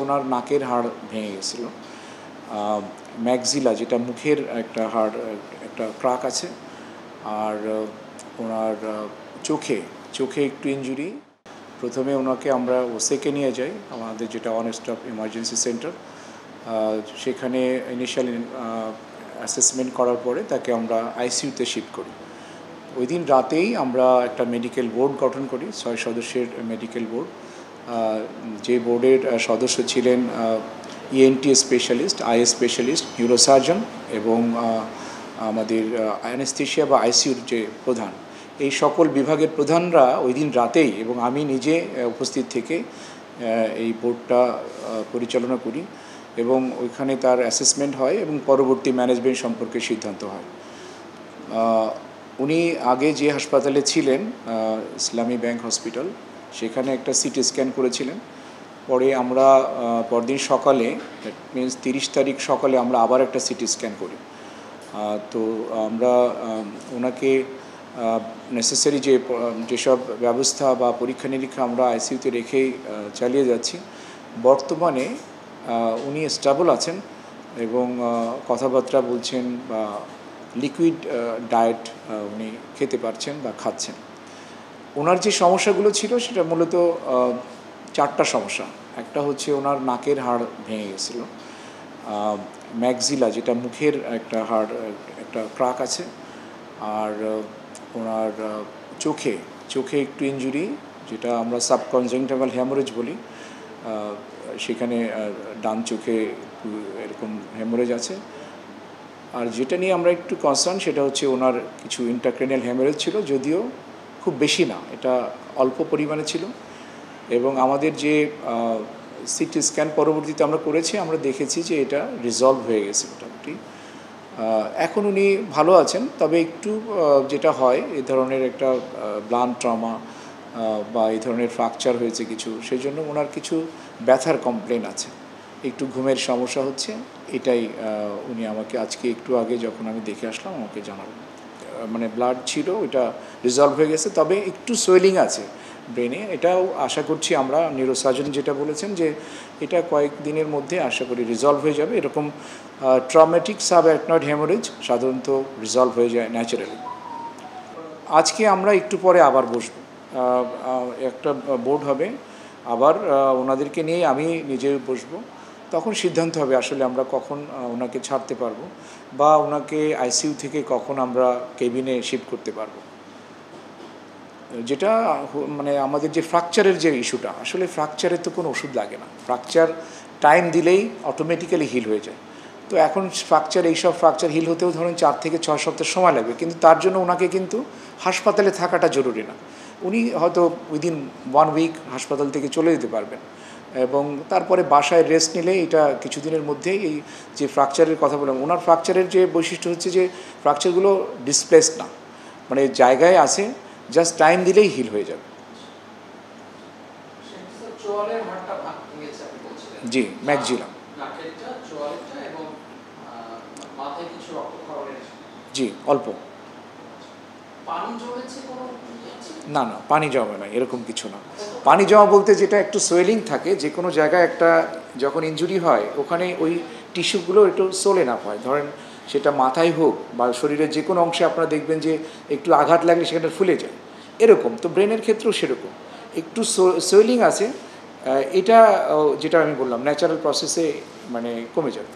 ওনার নাকের হাড় ভেঙে গেছিলো, ম্যাক্সিলা যেটা মুখের একটা হাড়, একটা ক্রাক আছে। আর ওনার চোখে একটু ইনজুরি। প্রথমে ওনাকে আমরা ওসেকে নিয়ে যাই, আমাদের যেটা অন স্টপ ইমার্জেন্সি সেন্টার। সেখানে ইনিশিয়াল অ্যাসেসমেন্ট করার পরে তাকে আমরা আইসিইউতে শিফট করি। ওই দিন রাতেই আমরা একটা মেডিকেল বোর্ড গঠন করি, 6 সদস্যের মেডিকেল বোর্ড। যে বোর্ডের সদস্য ছিলেন ENT specialist, eye specialist, neurosurgeon এবং আমাদের অ্যানেস্থেশিয়া বা আইসিইউর যে প্রধান। এই সকল বিভাগের প্রধানরা ওই দিন রাতেই এবং আমি নিজে উপস্থিত থেকে এই বোর্ডটা পরিচালনা করি এবং ওইখানে তার অ্যাসেসমেন্ট হয় এবং পরবর্তী ম্যানেজমেন্ট সম্পর্কে সিদ্ধান্ত হয়। উনি আগে যে হাসপাতালে ছিলেন, ইসলামী ব্যাংক হসপিটাল, সেখানে একটা সিটি স্ক্যান করেছিলেন। পরে আমরা পরদিন সকালে, দ্যাট মিনস 30 তারিখ সকালে আমরা আবার একটা সিটি স্ক্যান করি। তো আমরা ওনাকে নেসেসারি যেসব ব্যবস্থা বা পরীক্ষা নিরীক্ষা আমরা আইসিইউতে রেখেই চালিয়ে যাচ্ছি। বর্তমানে উনি স্টেবল আছেন এবং কথাবার্তা বলছেন বা লিকুইড ডায়েট উনি খেতে পারছেন বা খাচ্ছেন। ওনার যে সমস্যাগুলো ছিল সেটা মূলত 4টা সমস্যা। একটা হচ্ছে ওনার নাকের হাড় ভেঙে গেছিলো, ম্যাক্সিলা যেটা মুখের একটা হাড়, একটা ক্রাক আছে। আর ওনার চোখে একটু ইনজুরি, যেটা আমরা সাবকনজাংটিভাল হ্যামোরেজ বলি। সেখানে ডান চোখে এরকম হ্যামোরেজ আছে। আর যেটা নিয়ে আমরা একটু কনসার্ন সেটা হচ্ছে ওনার কিছু ইন্ট্রাক্রেনিয়াল হ্যামোরেজ ছিল, যদিও খুব বেশি না, এটা অল্প পরিমাণে ছিল। এবং আমাদের যে সিটি স্ক্যান পরবর্তীতে আমরা করেছি, আমরা দেখেছি যে এটা রিজলভ হয়ে গেছে মোটামুটি। এখন উনি ভালো আছেন, তবে একটু যেটা হয় এই ধরনের একটা ব্লান্ট ট্রমা বা এই ধরনের ফ্র্যাকচার হয়েছে কিছু, সেই জন্য ওনার কিছু ব্যথার কমপ্লেন আছে, একটু ঘুমের সমস্যা হচ্ছে। এটাই উনি আমাকে আজকে একটু আগে যখন আমি দেখে আসলাম আমাকে জানালেন। মানে ব্লাড ছিল, ওটা রিজলভ হয়ে গেছে, তবে একটু সোয়েলিং আছে ব্রেনে। এটাও আশা করছি আমরা, নিউরোসার্জন যেটা বলেছেন যে এটা কয়েকদিনের মধ্যে আশা করি রিজলভ হয়ে যাবে। এরকম ট্রমেটিক সাবঅ্যাকনয়েড হ্যামোরেজ সাধারণত রিজলভ হয়ে যায় ন্যাচারালি। আজকে আমরা একটু পরে আবার বসবো, একটা বোর্ড হবে, আবার ওনাদেরকে নিয়ে আমি নিজে বসবো। তখন সিদ্ধান্ত হবে আসলে আমরা কখন ওনাকে ছাড়তে পারবো বা ওনাকে আইসিইউ থেকে কখন আমরা কেবিনে শিফট করতে পারবো। যেটা মানে আমাদের যে ফ্র্যাকচারের যে ইস্যুটা, আসলে ফ্র্যাকচারের তো কোনো ওষুধ লাগে না, ফ্র্যাকচার টাইম দিলেই অটোমেটিক্যালি হিল হয়ে যায়। তো এখন এইসব ফ্র্যাকচার হিল হতেও ধরুন 4 থেকে 6 সপ্তাহ সময় লাগবে, কিন্তু তার জন্য ওনাকে কিন্তু হাসপাতালে থাকাটা জরুরি না। উনি হয়তো উইদিন 1 উইক হাসপাতাল থেকে চলে যেতে পারবেন এবং তারপরে বাসায় রেস্ট নিলে এটা কিছুদিনের মধ্যেই, এই যে ফ্র্যাকচারের কথা বললাম, ওনার ফ্র্যাকচারের যে বৈশিষ্ট্য হচ্ছে যে ফ্র্যাকচারগুলো ডিসপ্লেসড না, মানে জায়গায় আছে, জাস্ট টাইম দিলেই হিল হয়ে যাবে। জি, ম্যাক্সিলা। জি, অল্প। না, পানি জমে না, এরকম কিছু না। পানি জমা বলতে যেটা একটু সোয়েলিং থাকে, যে কোনো জায়গায় একটা যখন ইনজুরি হয় ওখানে ওই টিস্যুগুলো একটু সোলে না হয়, ধরেন সেটা মাথায় হোক বা শরীরের যে কোনো অংশে আপনারা দেখবেন যে একটু আঘাত লাগলে সেখানে ফুলে যায়, এরকম। তো ব্রেনের ক্ষেত্রেও সেরকম একটু সোয়েলিং আছে। এটা যেটা আমি বললাম ন্যাচারাল প্রসেসে মানে কমে যাবে।